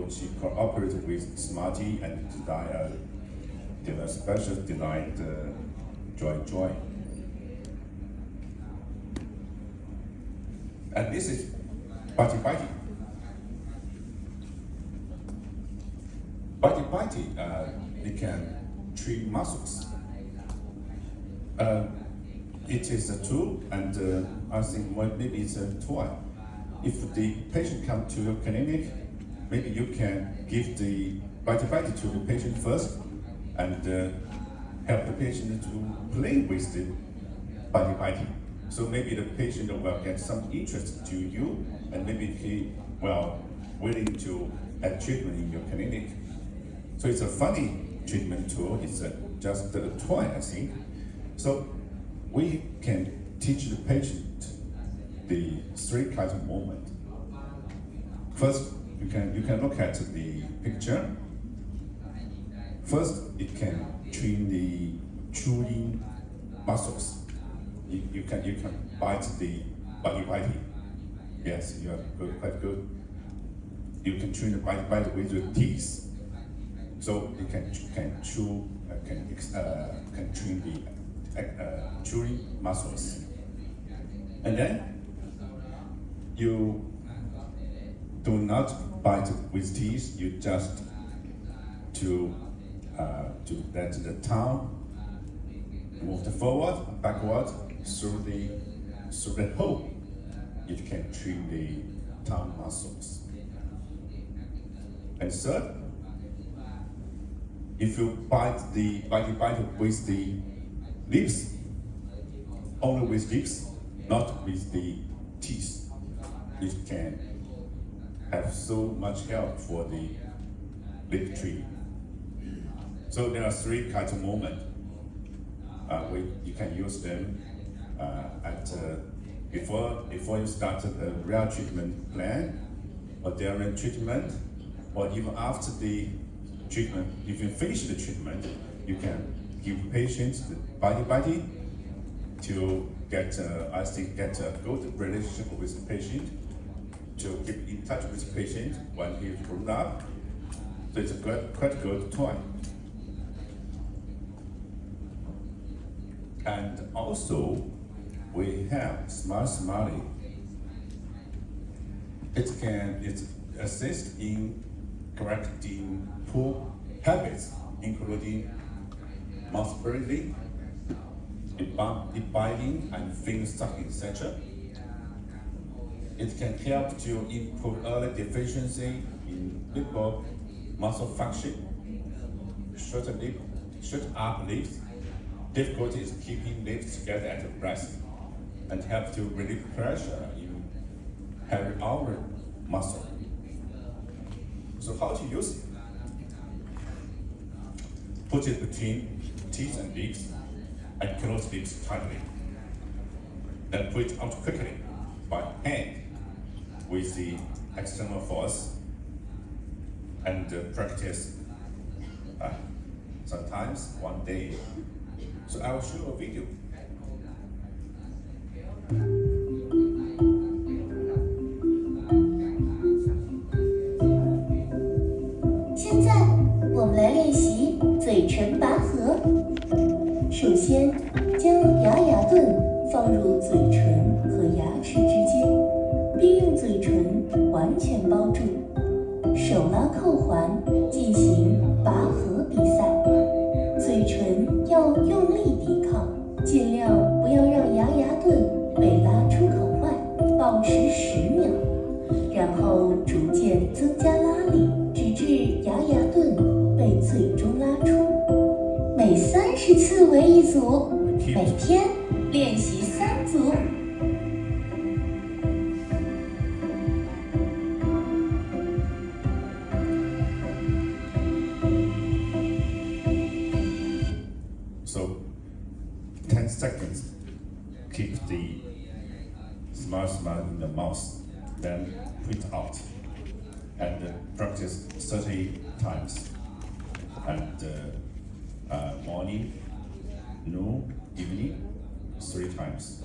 approach cooperates with Smarty and design a special designed joy. And this is Bitey. Bitey, it can train muscles. It is a tool, and I think maybe it's a toy. If the patient comes to your clinic, maybe you can give the Bitey to the patient first, and help the patient to play with the Bitey. So maybe the patient will get some interest to you, and maybe he will willing to have treatment in your clinic. So it's a funny treatment tool. It's just a toy, I think. So we can teach the patient the 3 kinds of movement. First, you can look at the picture. First, it can train the chewing muscles. You can bite the Bitey. Yes, you are good, quite good. You can train the Bitey with your teeth. So you can chew, can train the chewing muscles. And then you do not bite with teeth. You just to let the tongue move forward, backward through the hole. It can train the tongue muscles. And third, if you bite the Bitey with the lips, only with lips, not with the teeth, it can have so much help for the lip tree. So there are 3 kinds of movement. You can use them before you start a real treatment plan, or during treatment, or even after the treatment. If you finish the treatment, you can give patients the Bitey to get a good relationship with the patient, to keep in touch with the patient when he's grown up. So it's a quite good toy. And also, we have Smarty. It assists in correcting poor habits, including mouth breathing, biting, and finger sucking, etc. It can help to improve early deficiency in lip muscle function, short up lips, difficulties keeping lips together at rest, and help to relieve pressure in heavy hour muscle. So how to use it? Put it between teeth and lips, and close lips tightly. Then pull it out quickly by hand with the external force, and practice sometimes one day. So I will show you a video. 现在我们来练习嘴唇拔河。首先，将牙盾放入嘴唇和牙齿之间，并用嘴唇完全包住，手拉扣环进行拔河比赛。嘴唇要用力抵抗，尽量不要让牙盾被拉出口外，保持10秒，然后逐渐增加拉力，直至牙盾被最终拉出。每30次为一组，每天练习3组。So 10 seconds, keep the smile in the mouth, then put out, and practice 30 times. And morning, noon, evening, 3 times.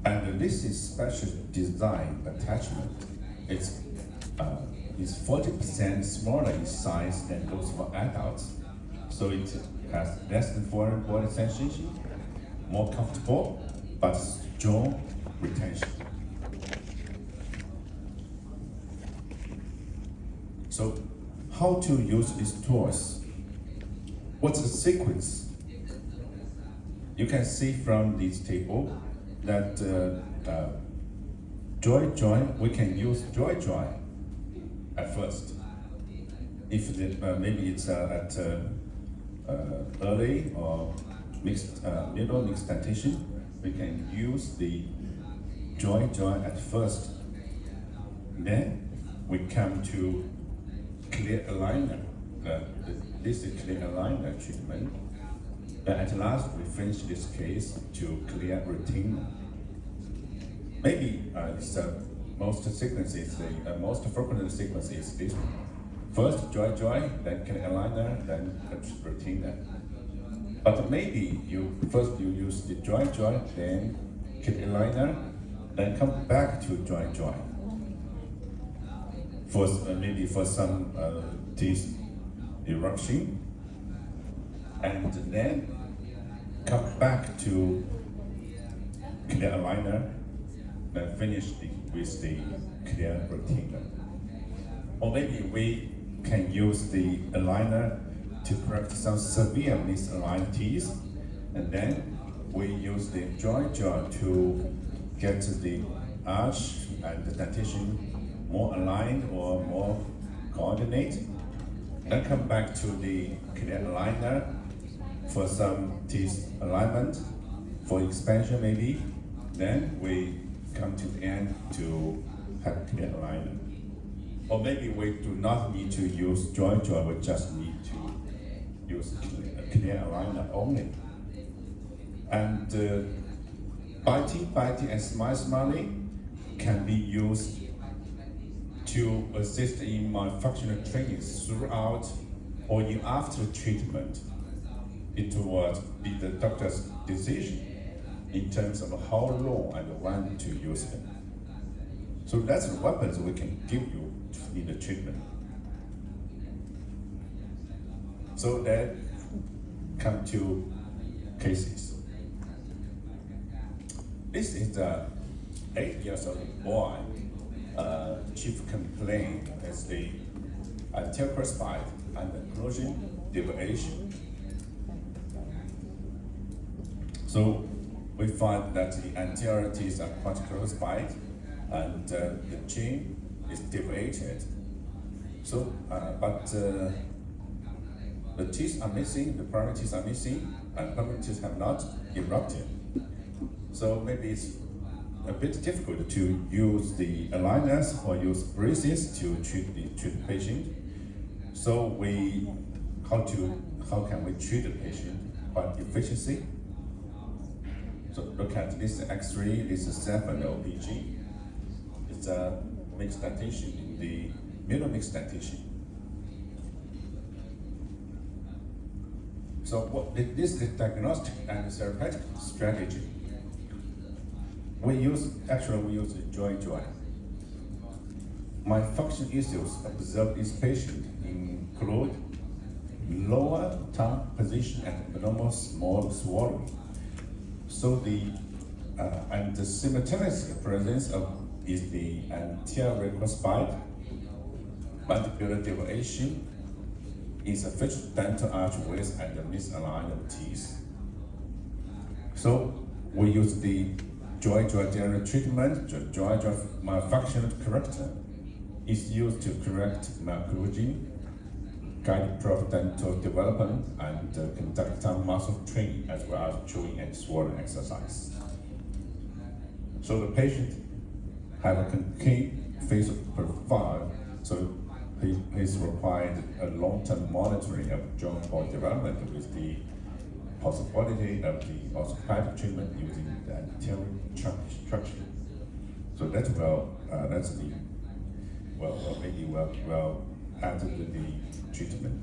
And And this is special design attachment. It's 40% smaller in size than those for adults. So it has less than 400 body sensation, more comfortable, but strong retention. So how to use these tools? What's the sequence? You can see from this table that joint, we can use joint at first. If maybe it's at early or middle mixed dentition, we can use the joint at first. Then we come to clear aligner. This is clear aligner treatment. But at last, we finish this case to clear retainer. Maybe it's most sequences, the most frequent sequence is this one. First joint, then clear aligner, then retainer. But maybe you use the joint, then clear aligner, then come back to joint. For maybe for some teeth eruption, and then come back to clear aligner, then finish with the clear retainer. Or maybe we can use the aligner to correct some severe misaligned teeth, and then we use the joint to get the arch and the dentition more aligned or more coordinate. Then come back to the clear aligner for some teeth alignment, for expansion maybe. Then we come to the end to have clear aligner. Or maybe we do not need to use joint, we just need to use clear aligner only. And biting and smiling can be used to assist in my functional training throughout or in after treatment. It will be the doctor's decision in terms of how long and when to use them. So that's the weapons we can give you in the treatment. So then come to cases. This is the 8-year-old boy. Chief complaint is the anterior crossbite and occlusion deviation. So we find that the anterior teeth are quite crossbite and the chin is deviated. So, but the teeth are missing, the primary teeth are missing, and primary teeth have not erupted. So maybe it's a bit difficult to use the aligners or use braces to treat the patient. So how can we treat the patient quite efficiently? So look at this X-ray. This is 7 OPG. It's a mixed dentition in the middle mixed dentition. So this is the diagnostic and therapeutic strategy. We use the joint. My function issues observed this patient include lower tongue position and abnormal small swallowing. So and the simultaneous presence is the anterior crossbite, mandibular deviation, insufficient dental arch width, and the misaligned teeth. So we use the joint general treatment. Joint malfunctional corrector is used to correct malocclusion, guide proper dental development, and conduct tongue muscle training, as well as chewing and swallowing exercise. So the patient have a concave facial profile, so he's required a long-term monitoring of joint bone development with the possibility of the orthopedic treatment using the anterior structure. So that's add to the treatment.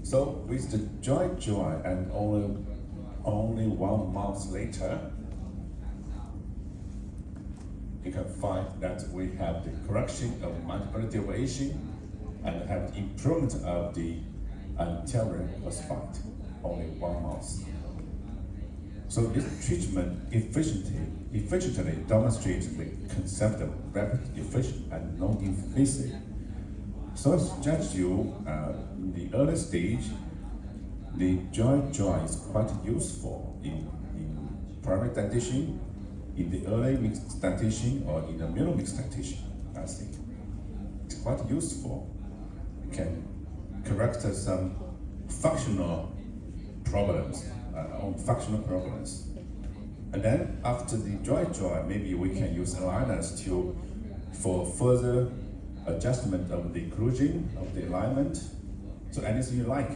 So with the joint and only 1 month later, you can find that we have the correction of multiple deviation and have improvement of the anterior ossified, only 1 month. So this treatment efficiently demonstrates the concept of rapid, efficient, and non-invasive. So I suggest you, in the early stage, the joint is quite useful in primary dentition, in the early mixed dentition, or in the middle mixed dentition. I think it's quite useful. You can correct some functional problems, and then after the joint, maybe we can use aligners for further adjustment of the occlusion, of the alignment, so anything you like.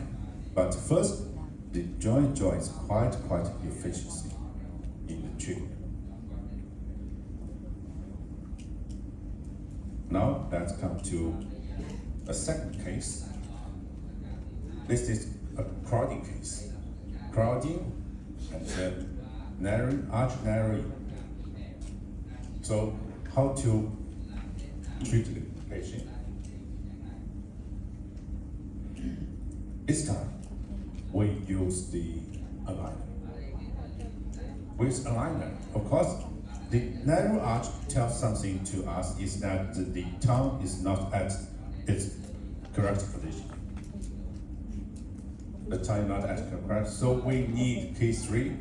But first, the joint is quite efficiency in the treatment. Now let's come to a second case. This is a crowding case. Crowding and narrowing, arch narrowing. So how to treat the patient? This time, we use the aligner. With aligner, of course, the narrow arch tells something to us is that the tongue is not at its correct position. The tongue is not at correct, so we need K3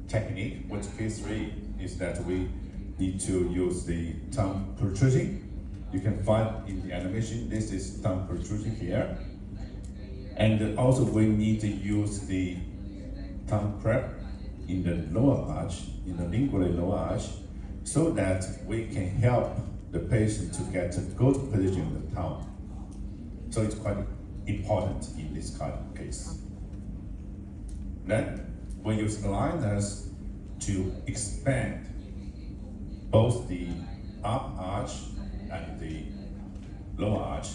technique. With K3 is that we need to use the tongue protruding. You can find in the animation, this is tongue protruding here. And also we need to use the tongue prep in the lower arch, in the lingually lower arch, so that we can help the patient to get a good position in the tongue. So it's quite important in this kind of case. Then we use aligners to expand both the upper arch and the lower arch.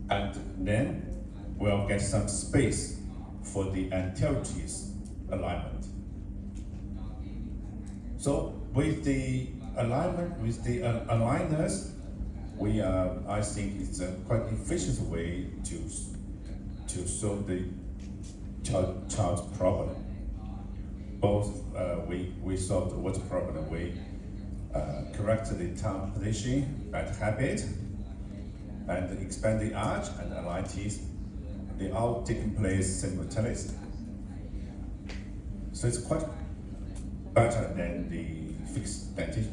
And then we'll get some space for the anterior teeth alignment. So with the alignment, with the aligners, I think it's a quite efficient way to solve the child's problem. Both we solved the water problem. We correct the tongue position and habit, and expand the arch and align teeth. They all taking place simultaneously. So it's quite better than the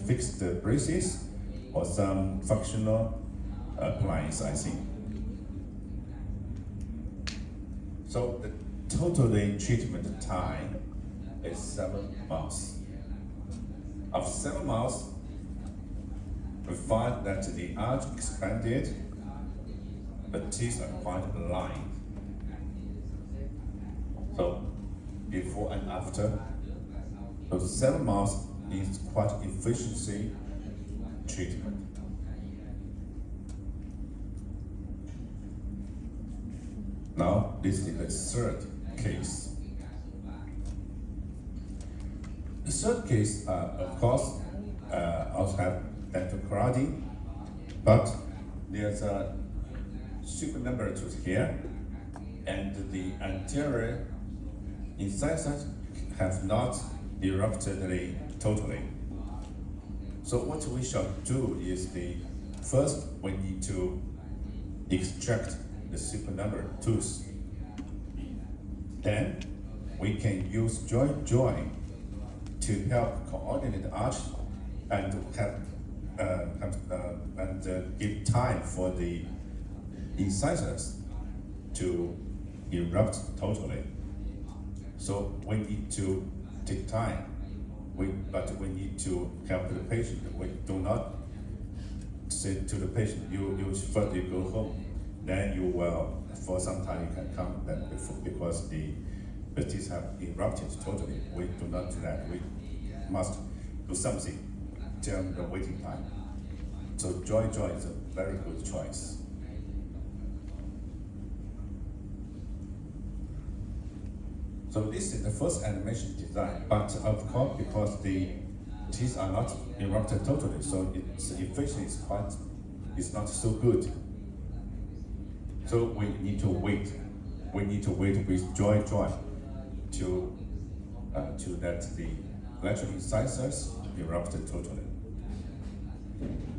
fixed braces or some functional appliance, I think. So the total treatment time is 7 months. After 7 months, we find that the arch expanded, the teeth are quite aligned. So before and after, those 7 months is quite efficiency treatment. Now this is the third case. The third case, of course, also have dental crowding, but there's a supernumerary tooth here, and the anterior incisors have not erupted totally. So what we shall do is first we need to extract the supernumerary tooth. Then we can use joint to help coordinate the arch and give time for the incisors to erupt totally. So we need to take time, but we need to help the patient. We do not say to the patient, you first you go home, then you will, for some time you can come then because the teeth have erupted totally. We do not do that. We must do something during the waiting time. So joy is a very good choice. So this is the first animation design, but of course because the teeth are not erupted totally, so its efficiency is not so good. So we need to wait. We need to wait with joy to let the lateral incisors erupted totally.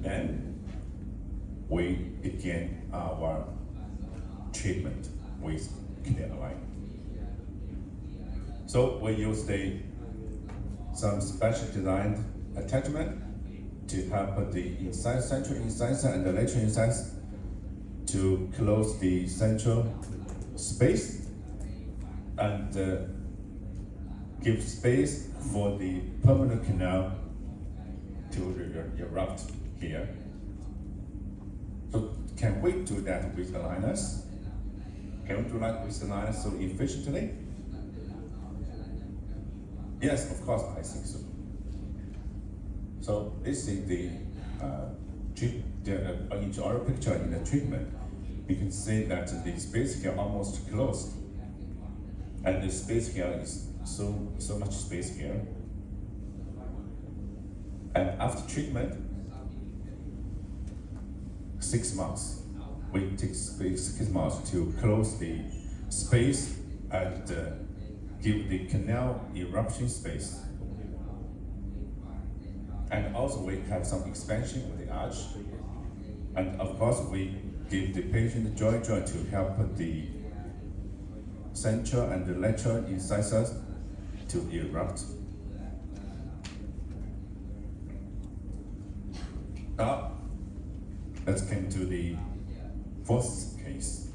Then we begin our treatment with clear align. So we use some special designed attachment to help the central incisor and the lateral incisor to close the central space and give space for the permanent canal to erupt here. So can we do that with aligners? Can we do that with aligners so efficiently? Yes, of course, I think so. So this is the in our picture in the treatment. You can see that the space here almost closed, and the space here is so much space here. And after treatment, 6 months, we take 6 months to close the space and give the canal eruption space. And also we have some expansion of the arch. And of course we give the patient joy to help the central and the lateral incisors to erupt. Now, let's come to the fourth case.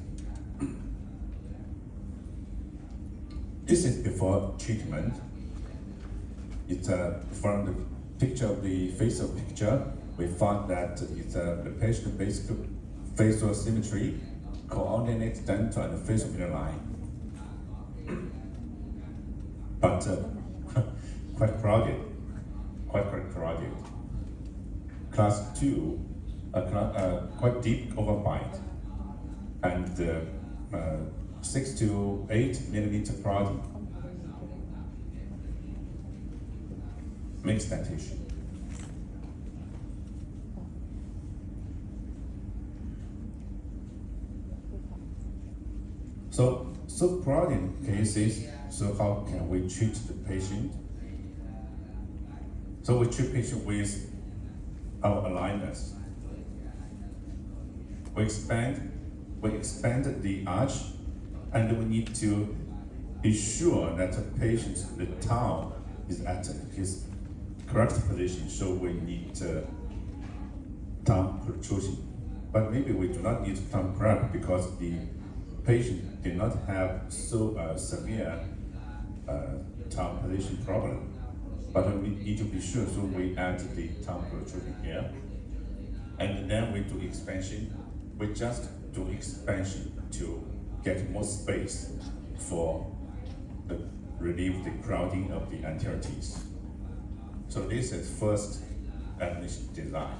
This is before treatment. It's from the picture of the facial picture. We found that it's the patient basic facial symmetry, coordinate dental and facial midline. But quite crowded. Class 2, quite deep overbite, and 6 to 8 millimeter crowding. Mixed dentation. So crowding cases, so how can we treat the patient? So we treat patient with our aligners. We expand the arch, and we need to be sure that the patient's the tongue is at his correct position. So we need tongue protrusion. But maybe we do not need tongue prep because the patient did not have so severe tongue position problem. But we need to be sure, so we add the tongue protrusion here. And then we do expansion. We just do expansion to get more space for relieve the crowding of the anterior teeth. So this is first initial design.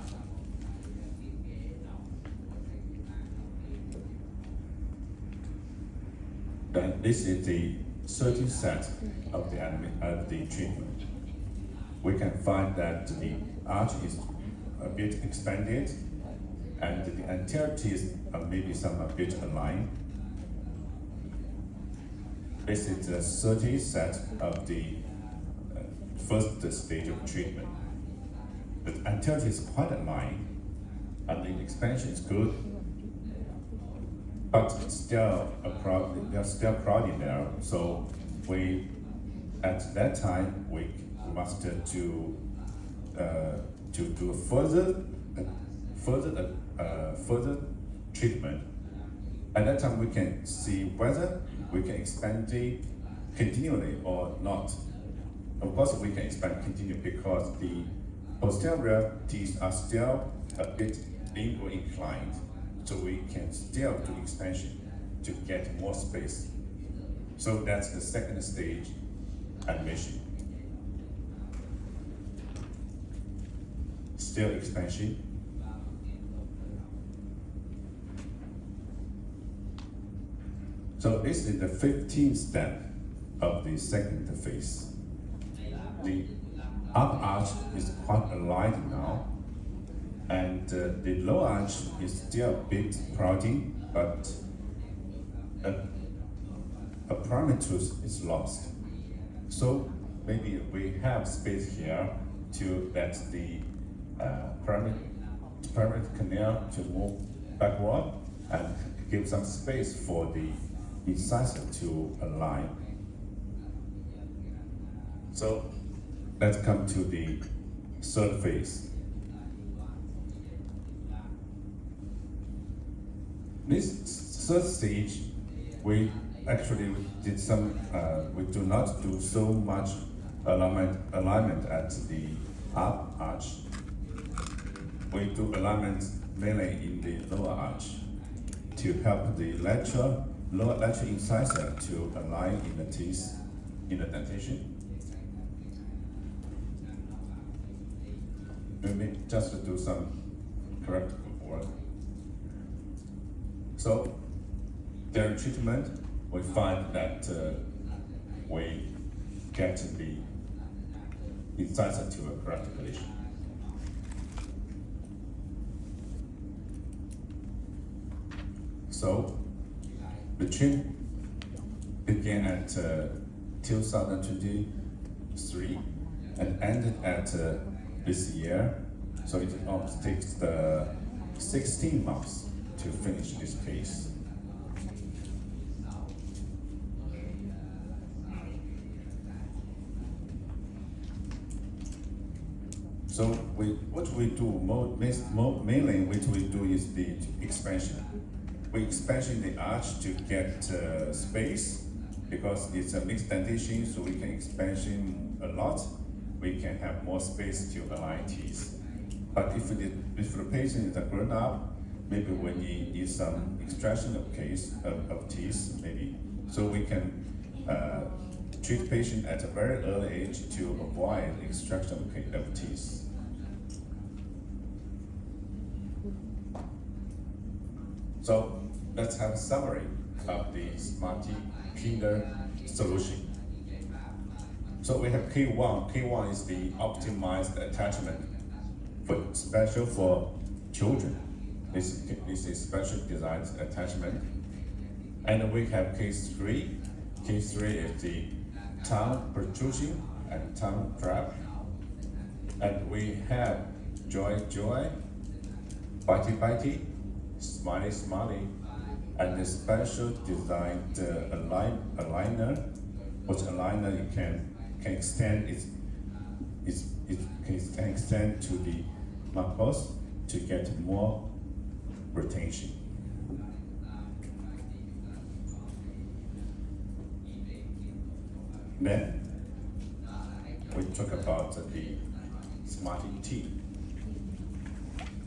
Then this is the 13th set of the treatment. We can find that the arch is a bit expanded, and the anterior teeth are maybe some a bit aligned. This is the 30th set of the first stage of treatment. The anterior teeth is quite aligned, and the expansion is good, but still there's still crowding there. So we, at that time, we must do further treatment. At that time, we can see whether we can expand it continually or not. Of course, we can expand continually because the posterior teeth are still a bit lingual inclined, so we can still do expansion to get more space. So that's the second stage admission. Still expansion. So this is the 15th step of the second phase. The upper arch is quite aligned now, and the lower arch is still a bit crowding, but a primary tooth is lost. So maybe we have space here to let the primary canal to move backward and give some space for the incisor to align. So let's come to the third phase. This third stage, we actually did some, we do not do so much alignment at the upper arch. We do alignment mainly in the lower arch to help the lower lateral incisor to align in the teeth, in the dentation. Maybe just to do some corrective work. So, during treatment, we find that we get the incisor to a correct position. So, the treatment began at 2023 and ended at this year. So it almost takes 16 months to finish this case. So what we do mainly what we do is the expansion. We expand the arch to get space because it's a mixed dentation, so we can expansion a lot. We can have more space to align teeth. But if the patient is grown up, maybe we need some extraction of teeth, maybe. So we can treat patient at a very early age to avoid extraction of teeth. So let's have a summary of the Smarty Kinder solution. So we have K1. K1 is the optimized attachment special for children. This is special designed attachment. And we have K3. K3 is the tongue protrusion and tongue trap. And we have Joy, Bitey, Smiley, and the special designed aligner, which aligner you can extend can extend to the mucus to get more retention. Then we talk about the Smarty T.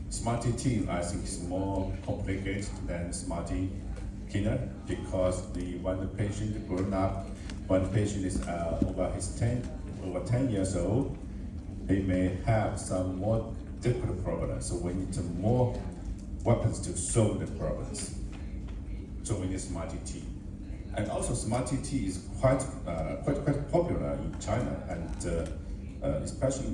Smarty T, I think, is more complicated than Smarty Kinder because when the patient grown up, when the patient is over 10 years old, they may have some more difficult problems. So we need more weapons to solve the problems. So we need Smarty T. And also Smarty T is quite popular in China and especially